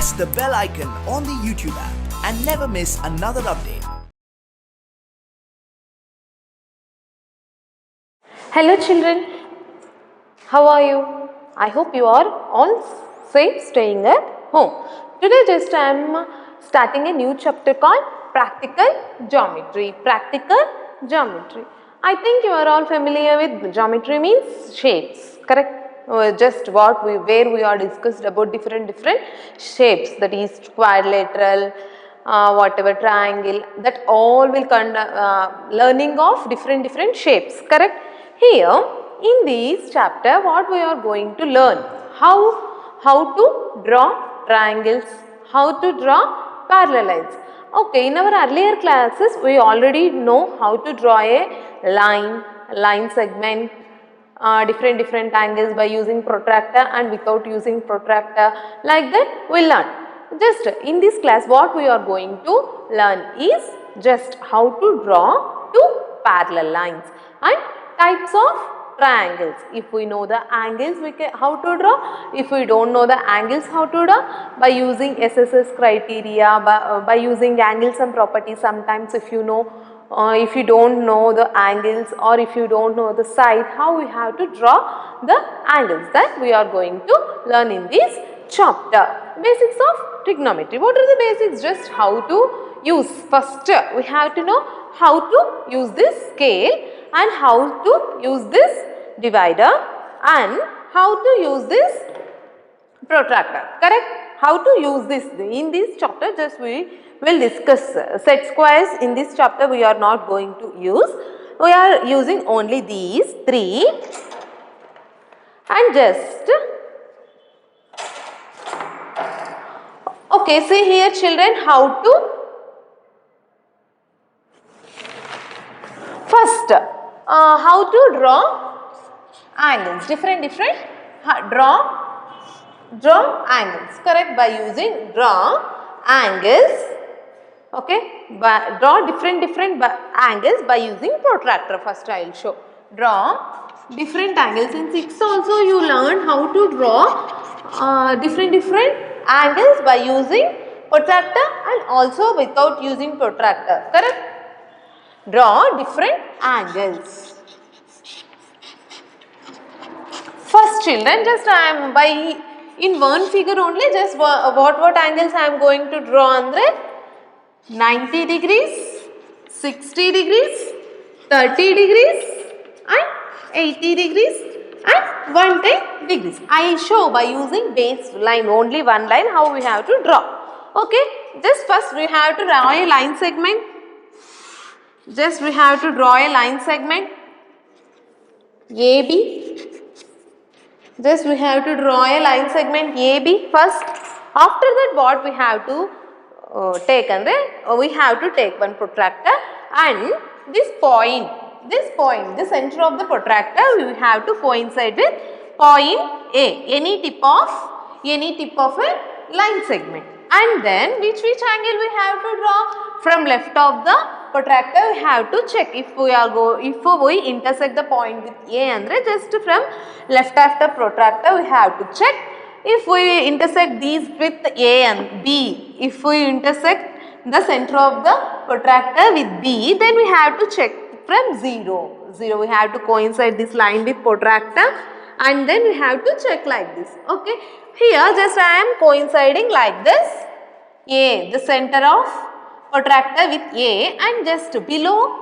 press the bell icon on the YouTube app and never miss another update. Hello children, how are you? I hope you are all safe staying at home. Today just I am starting a new chapter called Practical Geometry. Practical Geometry. I think you are all familiar with geometry means shapes, correct? Just where we are discussed about different shapes, that is quadrilateral, whatever triangle, that all will learning of different shapes, correct? Here in this chapter what we are going to learn, how to draw triangles, how to draw parallel lines. Okay, in our earlier classes we already know how to draw a line segment, different angles by using protractor and without using protractor, like that we learn. Just in this class what we are going to learn is just how to draw two parallel lines and types of triangles. If we know the angles, we can how to draw. If we don't know the angles, how to draw? By using SSS criteria, by using angles and properties. Sometimes if you know, if you don't know the angles or if you don't know the side, how we have to draw the angles, that we are going to learn in this chapter. Basics of trigonometry. What are the basics? Just how to use. First we have to know how to use this scale and how to use this divider and how to use this protractor, correct? How to use this in this chapter, just we will discuss set squares. In this chapter we are not going to use, we are using only these three, and just okay, see here children, how to first how to draw angles, different draw angles, correct? By using draw angles, okay, draw different angles by using protractor. First I will show draw different angles. In 6th also you learned how to draw different angles by using protractor and also without using protractor, correct? Draw different angles. First children, just I am by in one figure only, just what angles I am going to draw andre 90 degrees, 60 degrees, 30 degrees and 80 degrees and 110 degrees. I show by using base line, only one line, how we have to draw. Okay, just first we have to draw a line segment. Just we have to draw a line segment AB. Just we have to draw a line segment AB first. After that what we have to take, and we have to take one protractor, and this point, the center of the protractor we have to coincide with point A, any tip of a line segment. And then which angle we have to draw? From left of the protractor we have to check if we intersect the point with A, and just from left after protractor we have to check. If we intersect these with A and B, if we intersect the center of the protractor with B, then we have to check from 0. We have to coincide this line with protractor, and then we have to check like this. Okay, here just I am coinciding like this. A, the center of protractor with A, and just below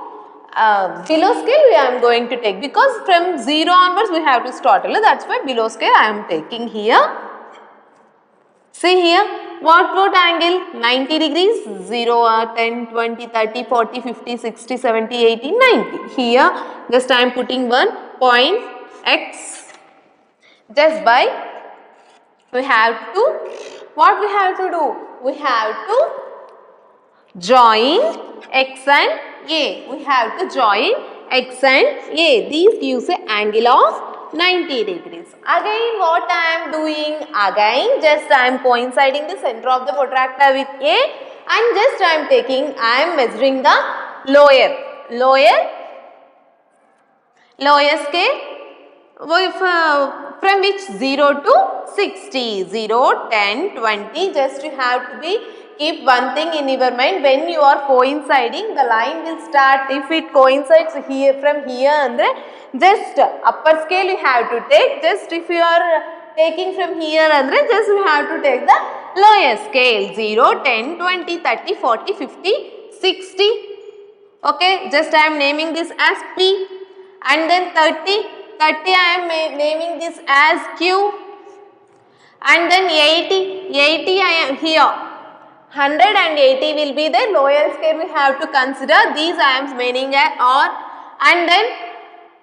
scale I am going to take, because from 0 onwards we have to start. That's why below scale I am taking here. See here, what angle? 90 degrees, 0, 10, 20, 30, 40, 50, 60, 70, 80, 90. Here just I am putting one point X. Just by we have to, what we have to do? We have to join X and A. We have to join X and A. These gives an angle of 90 degrees. Again what I am doing? Again just I am coinciding the center of the protractor with A, and just I am measuring the lower scale. If from which 0 to 60, 0, 10, 20, just you have to be keep one thing in your mind, when you are coinciding, the line will start, if it coincides here from here, andre just upper scale you have to take, just if you are taking from here, andre just you have to take the lower scale, 0, 10, 20, 30, 40, 50, 60, okay, just I am naming this as P, and then 30 I am naming this as Q, and then 80 I am here. 180 will be the lower scale we have to consider, these I am meaning or, and then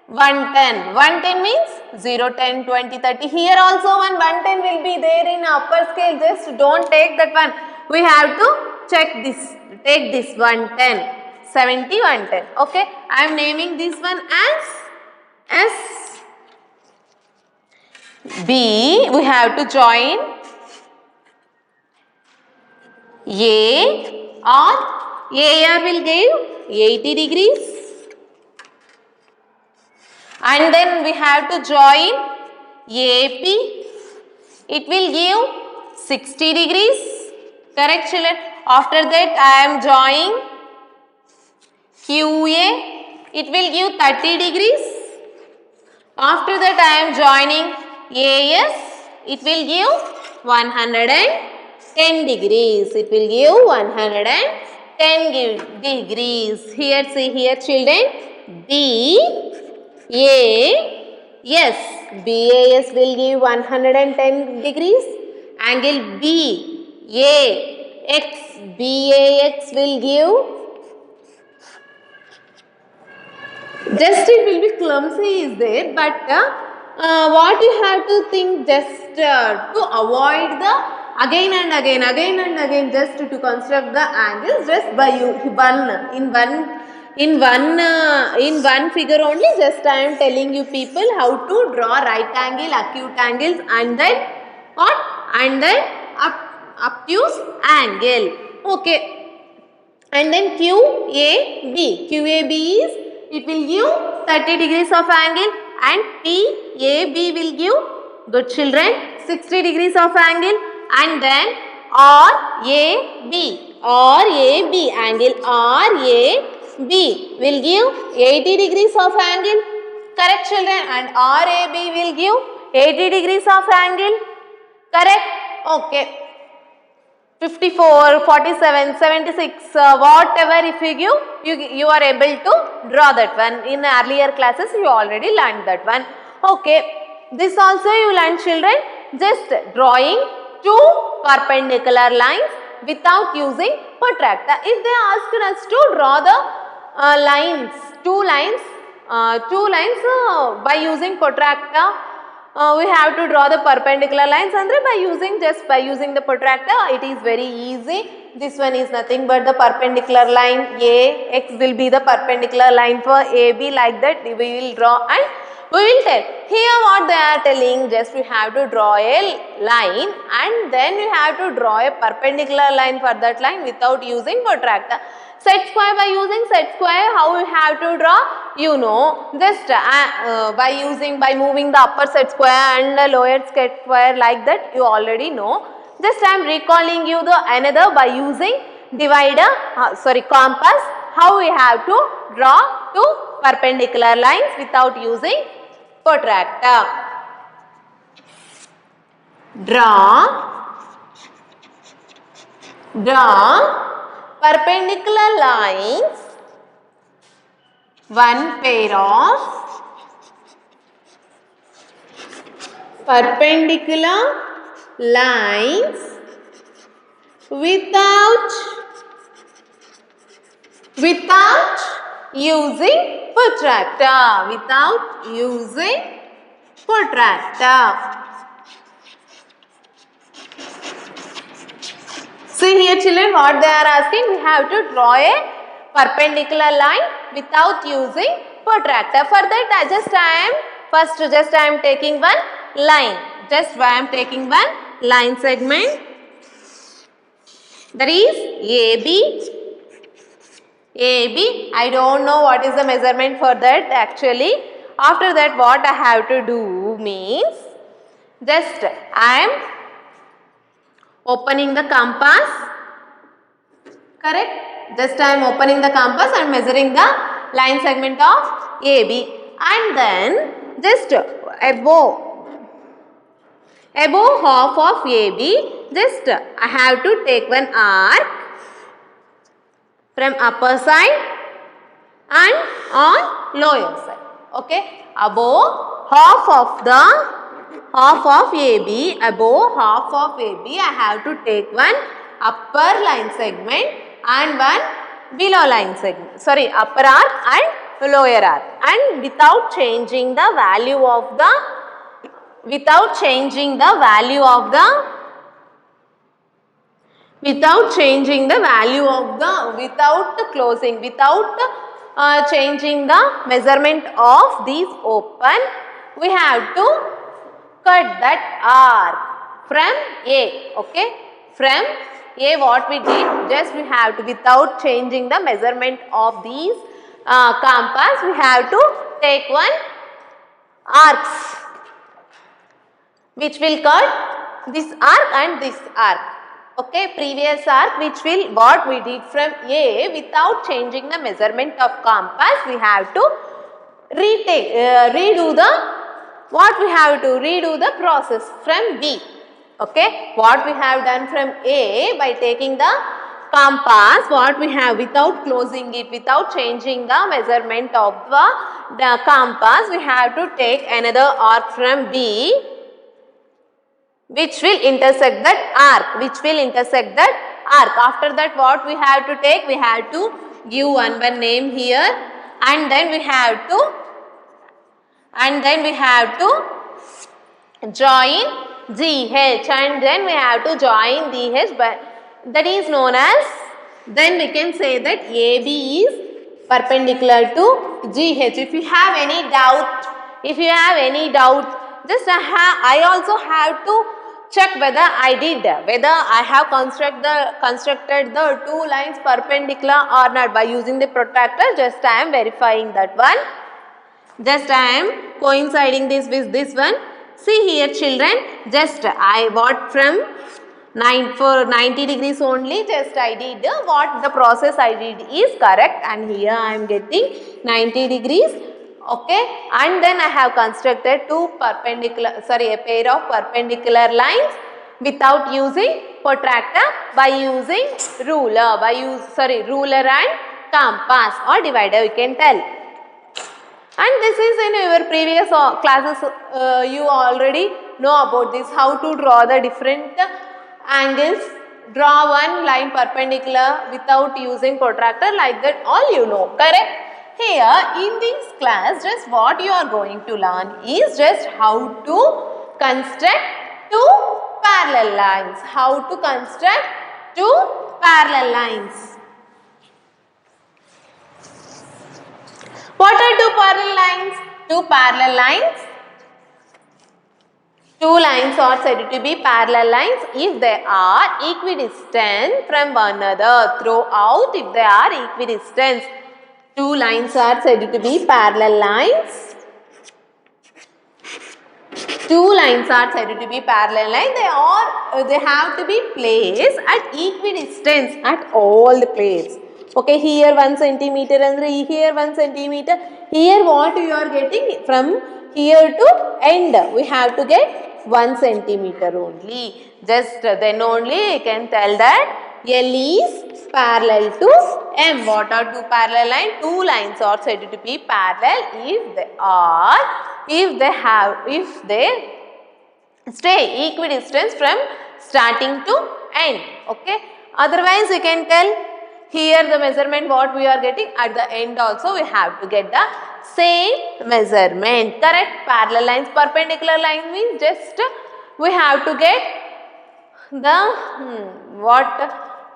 110 means 0, 10, 20, 30, here also 110 will be there in upper scale, just don't take that one, we have to check this, take this 110, 70, 110, okay, I am naming this one as S. B, we have to join A, or AR will give 80 degrees, and then we have to join AP, it will give 60 degrees, correct children. After that I am joining QA, it will give 30 degrees. After that I am joining AS, it will give 110 degrees, it will give 110 degrees. Here see here children, BAS will give 110 degrees, angle BAX will give, just it will be clumsy is there, but what you have to think, just to avoid the again and again just to construct the angles, just by in one figure only, just I am telling you people how to draw right angle, acute angles, and then what, and then obtuse angle, okay, and then QAB is, it will give 30 degrees of angle, and PAB will give, good children, 60 degrees of angle, and then RAB angle RAB will give 80 degrees of angle, correct children, and RAB will give 80 degrees of angle, correct, okay. 54, 47, 76, whatever if you give, you are able to draw that one. In earlier classes you already learned that one. Okay, this also you learned children, just drawing two perpendicular lines without using protractor. If they asked us to draw the two lines by using protractor, we have to draw the perpendicular lines, and by using the protractor it is very easy. This one is nothing but the perpendicular line, AX will be the perpendicular line for AB, like that we will draw and we will tell. Here what they are telling, just we have to draw a line and then we have to draw a perpendicular line for that line without using protractor. Set square, by using set square, how we have to draw, you know, just by moving the upper set square and the lower set square, like that you already know. Just I am recalling you the another, by using divider, compass, how we have to draw two perpendicular lines without using protractor. Draw perpendicular lines, one pair of perpendicular lines without using protractor, See here children, what they are asking, we have to draw a perpendicular line without using protractor. For that I am taking one line. Just I am taking one line segment, that is AB. I don't know what is the measurement for that actually. After that what I have to do means, Just I am opening the compass. Correct? Just I am opening the compass and measuring the line segment of AB, and then just above half of AB, just I have to take one arc from upper side and on lower side. Okay, above half of AB, above half of AB, I have to take one upper line segment and one below line segment. Sorry, upper arc and lower arc, and without changing the value of the without changing the value of the without changing the value of the without closing, without changing the measurement of these open, we have to cut that arc from A. Okay, from A what we did, just we have to, without changing the measurement of these compass, we have to take one arcs which will cut this arc and this arc. Okay, previous arc which will, what we did from A, without changing the measurement of compass, we have to redo the process from B. Okay, what we have done from A, by taking the compass, what we have, without closing it, without changing the measurement of the compass, we have to take another arc from B, which will intersect that arc, After that, what we have to take, we have to give one name here, and then we have to join GH, and then we have to join DH, but that is known as, then we can say that AB is perpendicular to GH. If you have any doubt, just I also have to check whether I have constructed the two lines perpendicular or not by using the protractor. Just I am verifying that one. Just I am coinciding this with this one. See here children, just I bought from 90 degrees only, just I did what the process I did is correct, and here I am getting 90 degrees. Okay, and then I have constructed a pair of perpendicular lines without using protractor, by using ruler and compass or divider, we can tell. And this is in your previous classes, you already know about this, how to draw the different angles, draw one line perpendicular without using protractor, like that all you know, correct? Here in this class, just what you are going to learn is just how to construct two parallel lines. What are two parallel lines? Two lines are said to be parallel lines if they are equidistant from one another throughout. If they are equidistant, two lines are said to be parallel lines. They have to be placed at equidistance at all the places. Okay, here 1 centimeter and here 1 centimeter. Here what you are getting, from here to end, we have to get 1 centimeter only. Just then only you can tell that L is parallel to M. What are two parallel lines? Two lines are said to be parallel if they stay equidistant from starting to end. Okay. Otherwise, you can tell here the measurement what we are getting, at the end also we have to get the same measurement. Correct? Parallel lines, perpendicular line means just we have to get the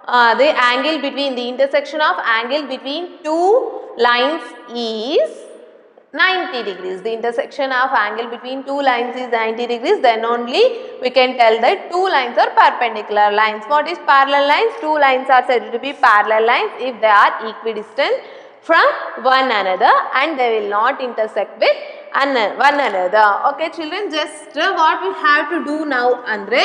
the angle between, the intersection of angle between two lines is 90 degrees. The intersection of angle between two lines is 90 degrees. Then only we can tell that two lines are perpendicular lines. What is parallel lines? Two lines are said to be parallel lines if they are equidistant from one another and they will not intersect with one another. Okay children, just what we have to do now andre,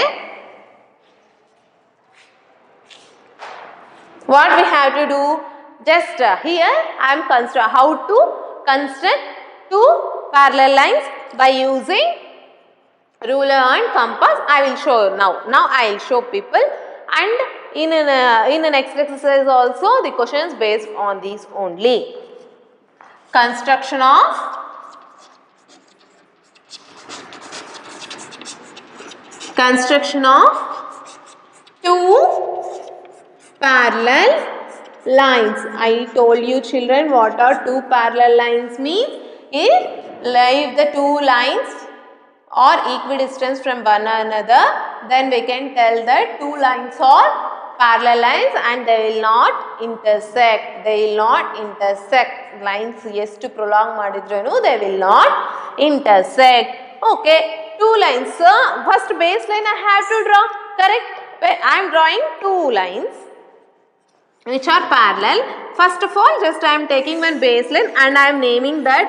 what we have to do, just here I am how to construct two parallel lines by using ruler and compass. I will show now. I will show people, and in the next exercise also the questions based on these only. Construction of two parallel lines. I told you children what are two parallel lines means. If the two lines are equidistant from one another, then we can tell that two lines are parallel lines and they will not intersect. Lines ಎಷ್ಟು prolong ಮಾಡಿದ್ರೇನು they will not intersect. Okay, two lines. First baseline I have to draw, correct? I am drawing two lines which are parallel. First of all, just I am taking one baseline and I am naming that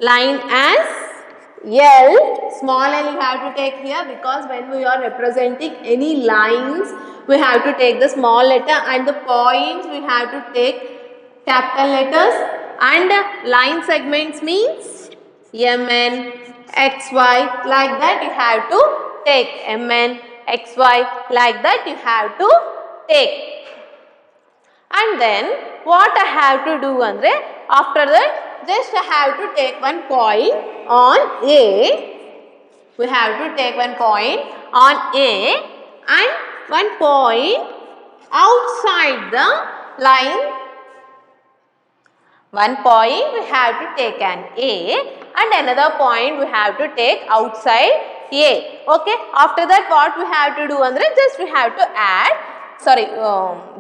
line as L. Small l you have to take here, because when we are representing any lines we have to take the small letter, and the points we have to take capital letters, and line segments means MN, XY, like that you have to take MN, XY, like that you have to take. And then what I have to do andre, after that just I have to take one point on A. We have to take one point on A and one point outside the line. One point we have to take an A and another point we have to take outside A. Okay. After that what we have to do andre, just we have to add,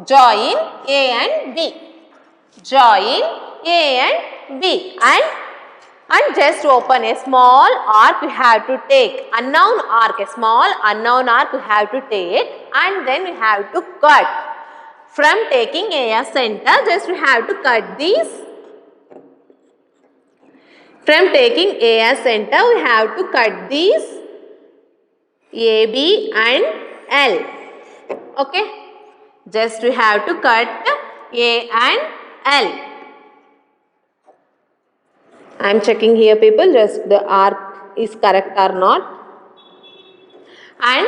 join A and B. Join A and B, and just open a small arc we have to take, unknown arc, a small unknown arc we have to take, and then we have to cut. From taking A as center, just we have to cut these. From taking A as center, we have to cut these AB and L. Okay, just we have to cut A and L. I am checking here people, just the arc is correct or not. And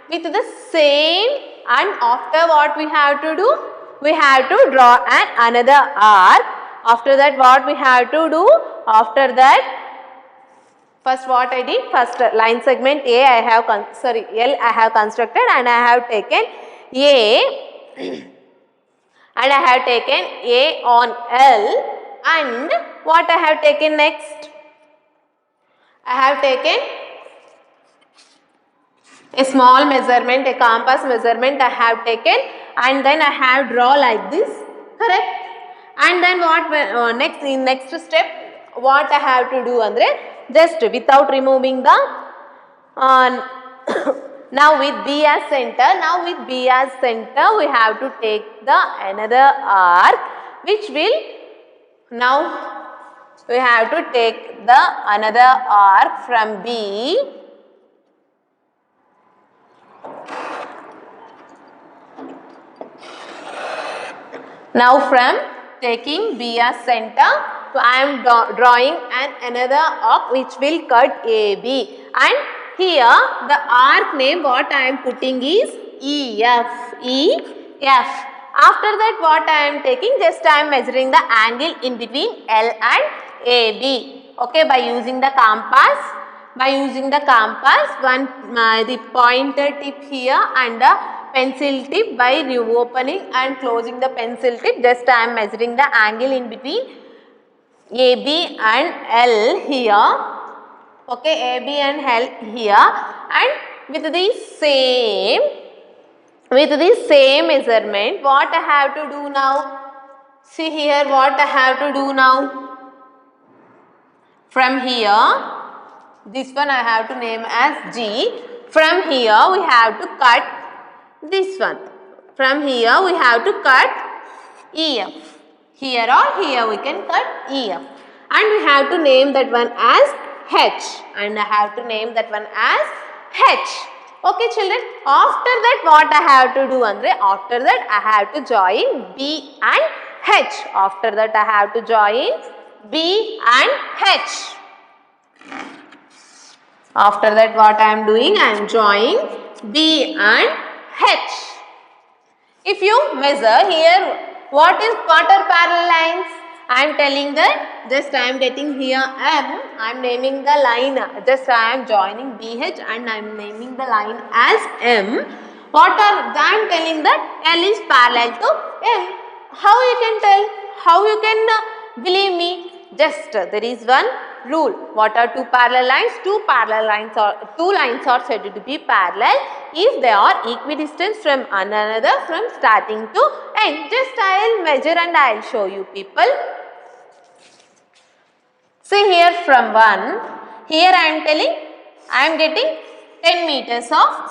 with the same, and after what we have to do, we have to draw another arc. After that what we have to do, after that first what I did, first line segment A I have L I have constructed, and I have taken A and I have taken A on L. And what I have taken next? I have taken a small measurement, a compass measurement I have taken, and then I have draw like this, correct? And then what next, in next step what I have to do andre, just without removing the now with B as center, we have to take the another arc, which will, now we have to take the another arc from B. Now from taking B as center, so I am drawing another arc which will cut AB, and here the arc name what I am putting is EF. After that what I am taking, just I am measuring the angle in between L and AB. Okay, by using the compass, one the pointer tip here and the pencil tip, by opening and closing the pencil tip, just I am measuring the angle in between AB and L here. Okay, AB and L here, and with the same measurement, what I have to do now? See here what I have to do now. From here, this one I have to name as G. From here we have to cut this one. From here we have to cut EF. Here or here we can cut EF. and we have to name that one as H, and I have to name that one as H. Okay children, after that what I have to do andre, after that I have to join B and H. After that I have to join B and H. After that what I am doing, I am joining B and H. If you measure here, what are parallel lines? I am telling that just I am getting here M, I am naming the line, just I am joining BH and I am naming the line as M. I am telling that L is parallel to M. How you can tell? How you can believe me? Just there is one rule. What are two parallel lines? Two lines are said to be parallel if they are equidistant from one another from starting to end. Just I will measure and I will show you people. See here from 1, here I am telling, I am getting 10 centimeters of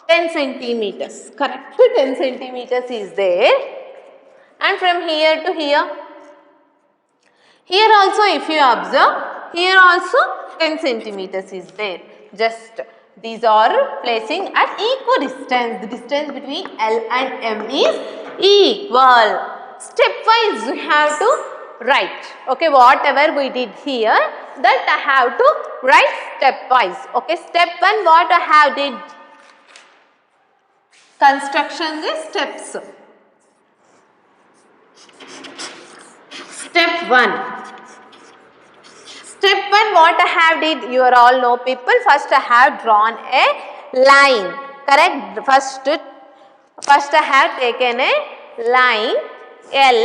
10 centimeters, correct? 10 centimeters is there, and from here to here also if you observe, here also 10 centimeters is there. Just these are placing at equidistance. The distance between L and M is equal. Stepwise we have to write. Okay, whatever we did here, that I have to write stepwise. Okay, step 1 what I have did. Construction is steps. Step 1. Step 1 what I have did, you are all know people, first I have drawn a line, correct? First I have taken a line L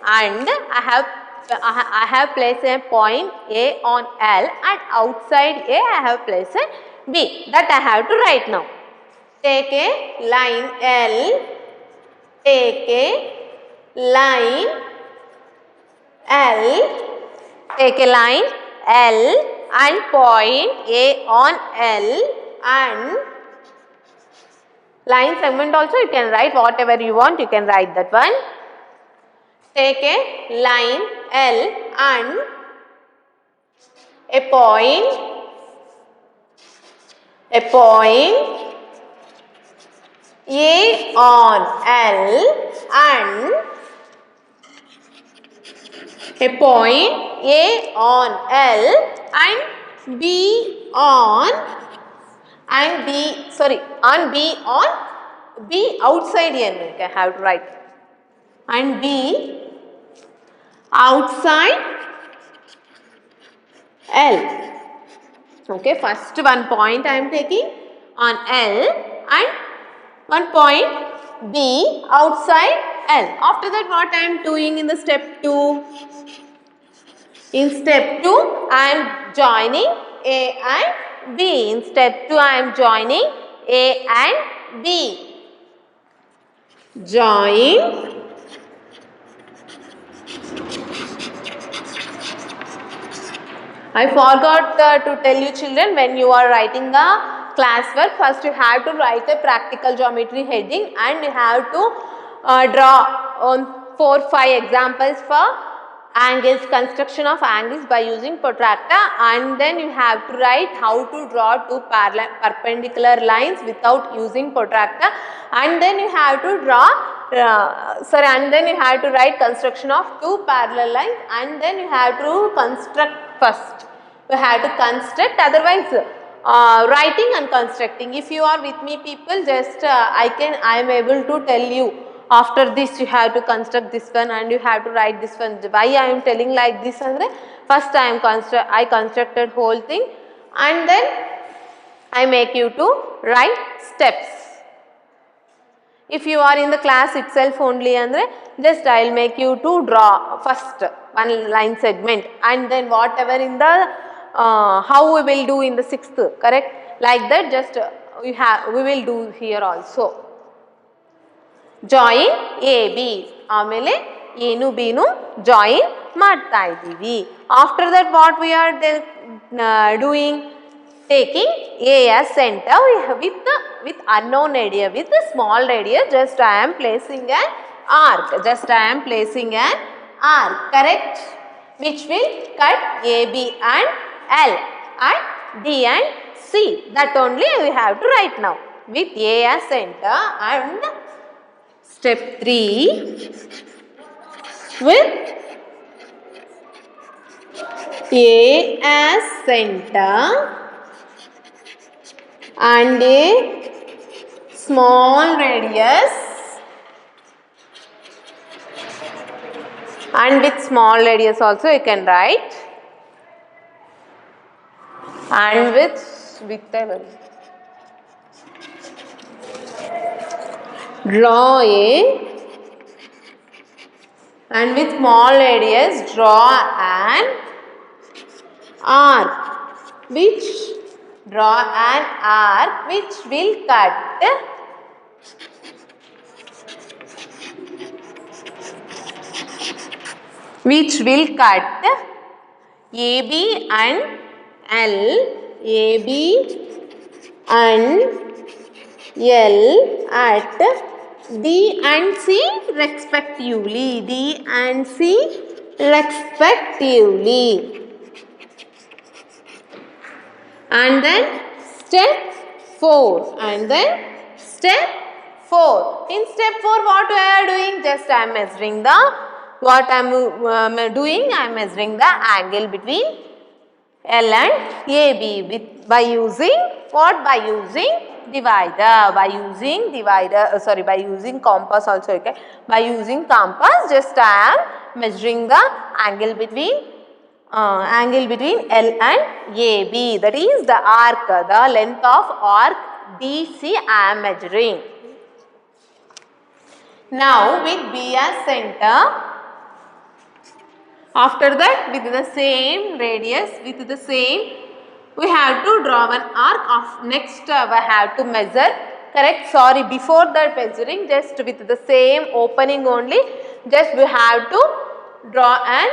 and I have placed a point A on L and outside A I have placed a B, that I have to write now. Take a line L, take a line L, take a line L and point A on L and line segment also you can write whatever you want, you can write that one. Take a line L and a point A on L and a point A on L and B on B outside here I have to write, and B outside L. Okay, first one point I am taking on L and one point B outside L. After that what I am doing in the step 2? In step 2 I am joining A and B. In step 2 I am joining A and B. Join I forgot to tell you children, when you are writing the classwork, first you have to write a practical geometry heading and you have to draw on 4-5 examples for angles, construction of angles by using protractor, and then you have to write how to draw two perpendicular lines without using protractor, and then you have to draw and then you have to write construction of two parallel lines, and then you have to construct first. You have to construct, otherwise writing and constructing. If you are with me people, just I am able to tell you. After this you have to construct this one and you have to write this one. Why I am telling like this? First I constructed whole thing and then I make you to write steps. If you are in the class itself only just I will make you to draw first one line segment, and then whatever in the how we will do in the 6th, correct? Like that just we will do here also. Join A, B, ಆಮೇಲೆ A nu B nu join ಮಾಡ್ತಾ ಇದ್ದೀವಿ. After that what we are doing? Taking A as center with unknown radius, with a small radius, just I am placing an arc. Just I am placing an arc, correct? Which will cut AB and L at D and C. That only we have to write now with A as center, and step 3 with A as center and a small radius, and with small radius also you can write, and with draw a, and with small radius draw an arc, which draw an arc which will cut AB and L, AB and L at D and C respectively, D and C respectively. And then step 4, and then step 4. In step 4 what we are doing? Just I am measuring the, what I am doing, I am measuring the angle between L and AB by using what? By using divider, by using divider, by using compass also, okay. By using compass, just I am measuring the angle between L and AB, that is the arc, the length of arc DC I am measuring. Now with B as center, after that with the same radius, with the same, we have to draw an arc of, next we have to measure, correct, sorry, before that measuring, just with the same opening only, just we have to draw an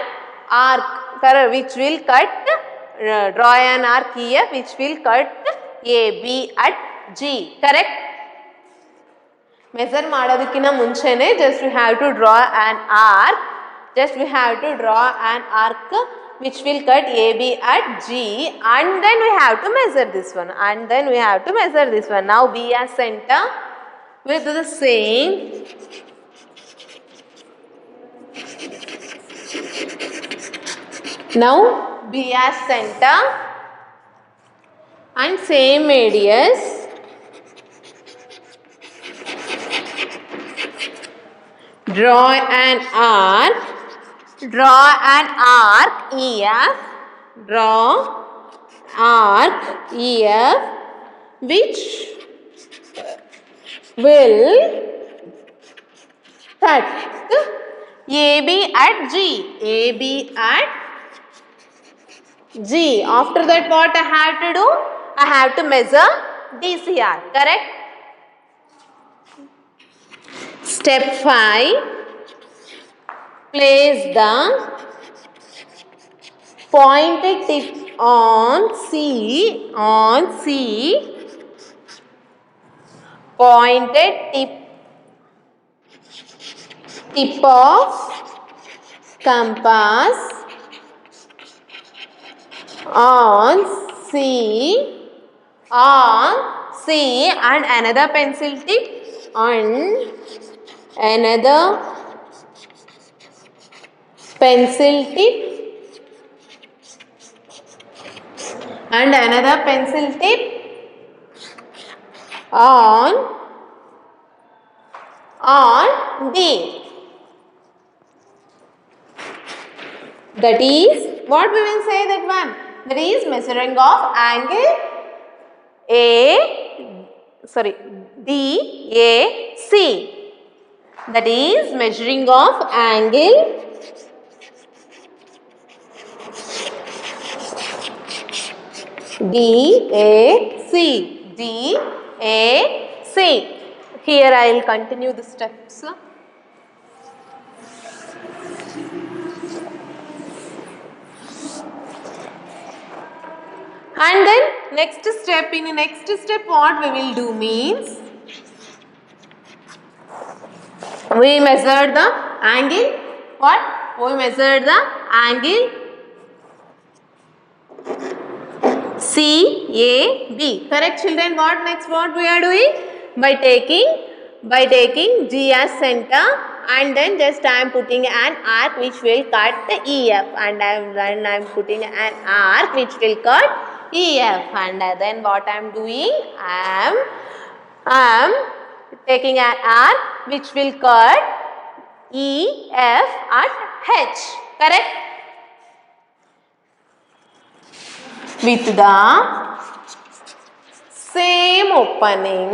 arc, correct, which will cut, draw an arc here which will cut AB at G, correct. Measure ಮಾಡೋದಕ್ಕಿಂತ ಮುಂಚೆನೆ just we have to draw an arc, just we have to draw an arc which will cut AB at G, and then we have to measure this one, and then we have to measure this one. Now B as center with the same now B as center and same radius, draw an arc EF, draw arc EF which will cut AB at G, AB at G. After that what I have to do? I have to measure DCR, correct? Step 5, place the pointed tip on C, pointed tip of compass on C, and another pencil tip and another pencil tip and another pencil tip on D. That is, what we will say that one? That is measuring of angle DAC. That is measuring of angle DAC. Here I will continue the steps. And then next step, in the next step what we will do means, we measure the angle, what? We measure the angle CAB. Correct, children? What next? What we are doing? By taking G as center, and then just I am putting an arc which will cut the EF, and then I am putting an arc which will cut EF, and then what I am doing? I am taking an arc which will cut EF at H. Correct? With the same opening,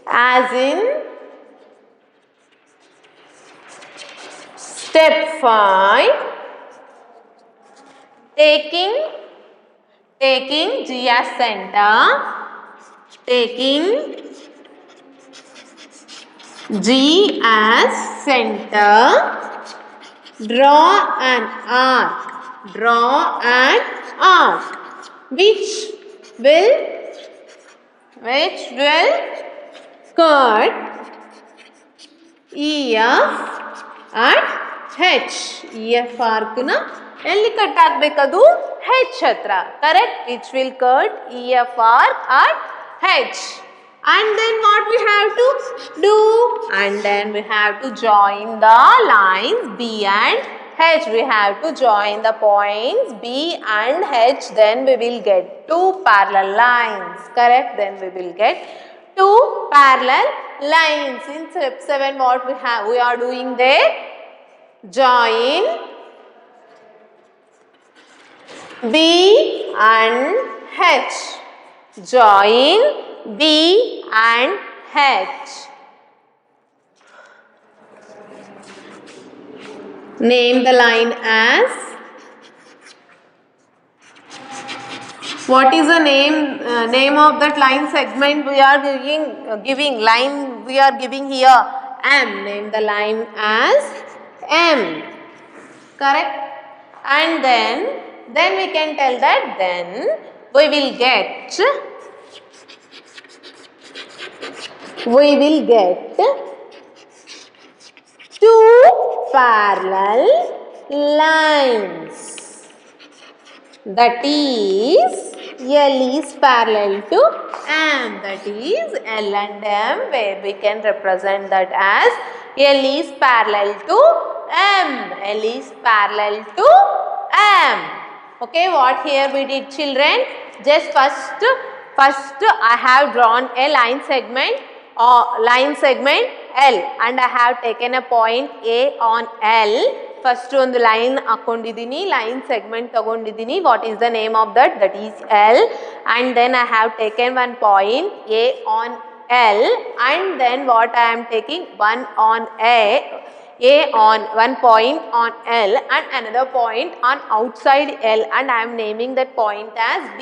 as in step 5, taking G as center, draw an arc which will cut EF at H. EF arc na ಎಲ್ಲಿ cut ಆಗಬೇಕದು H ಹತ್ರ. Correct? which will cut EF arc at H. And then what we have to do? And then we have to join the lines B and H. We have to join the points B and H. Then we will get two parallel lines. Correct? Then we will get two parallel lines. In step 7, what we are doing there? Join B and H. Join B and H. Name the line as. What is the name of that line segment we are giving line we are giving here? M. Name the line as M. Correct? And then we can tell that then we will get two parallel lines. That is L is parallel to M. That is L and M, where we can represent that as L is parallel to M. L is parallel to M. Okay, what here we did, children? Just first I have drawn a line segment L, and I have taken a point A on L. First ಒಂದು line ಹಾಕೊಂಡಿದ್ದೀನಿ, line segment ತಗೊಂಡಿದ್ದೀನಿ. What is the name of that? That is L. And then I have taken one point A on L, and then what I am taking one point on L and another point on outside L, and I am naming that point as B.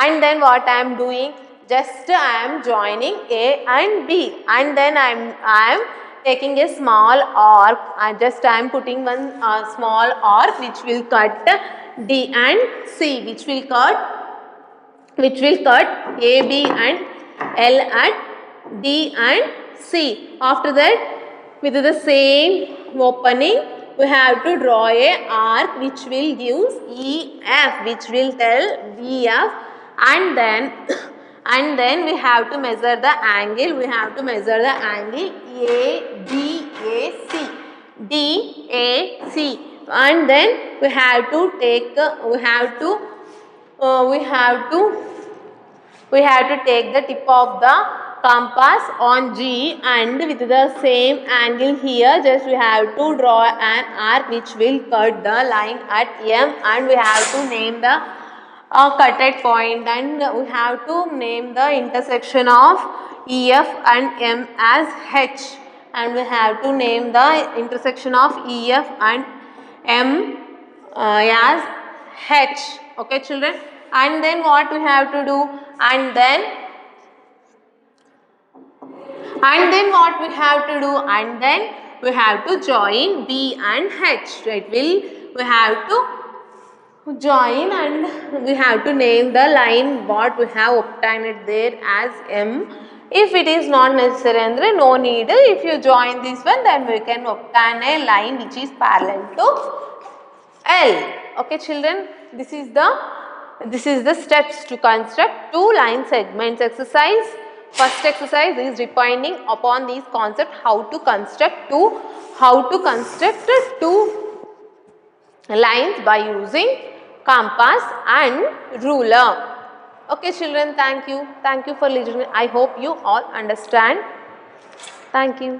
And then what I am doing? Just I am joining A and B, and then I am taking a small arc, and just I am putting one small arc which will cut D and C, which will cut AB and L at D and C. After that, with the same opening, we have to draw a arc which will give EF, which will tell BF, and then we have to measure the angle. We have to measure the angle DAC, and then we have to take the tip of the compass on G, and with the same angle here, just we have to draw an arc which will cut the line at M, and we have to name the cutted point, and we have to name the intersection of EF and M as H, and we have to name the intersection of EF and M as H. Okay, children? And then what we have to do? And then what we have to do? And then we have to join B and H. We have to join, and we have to name the line what we have obtained it there as M. If it is not necessary, andre no need. If you join this one, then we can obtain a line which is parallel to L. Okay, children, this is the steps to construct two line segments exercise. First exercise is depending upon these concepts how to construct two lines by using compass and ruler. Okay, children, thank you for listening. I hope you all understand. Thank you.